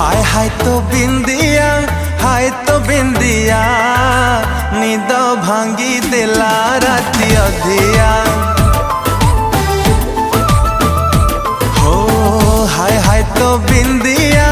हाय तो बिंदिया निद भांगी देला राती अधिया। हो हाय तो बिंदिया